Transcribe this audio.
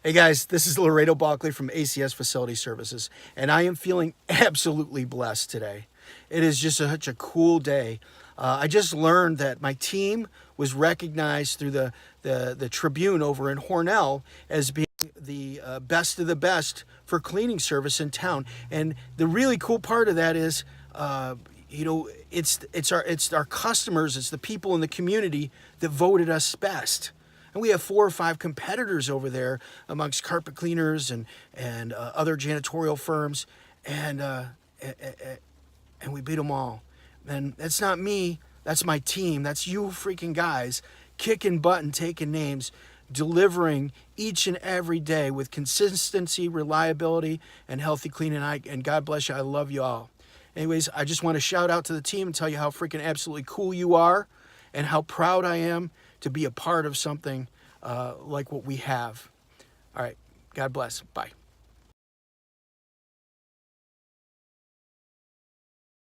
Hey guys, this is Larado from ACS Facility Services, and I am feeling absolutely blessed today. It is just such a cool day. I just learned that my team was recognized through the Tribune over in Hornell as being the best of the best for cleaning service in town. And the really cool part of that is, it's our customers, it's the people in the community that voted us best. And we have 4 or 5 competitors over there amongst carpet cleaners and other janitorial firms, and and we beat them all. And that's not me. That's my team. That's you freaking guys kicking butt and taking names, delivering each and every day with consistency, reliability, and healthy cleaning. And God bless you. I love you all. Anyways, I just want to shout out to the team and tell you how freaking absolutely cool you are and how proud I am to be a part of something like what we have. All right. God bless. Bye.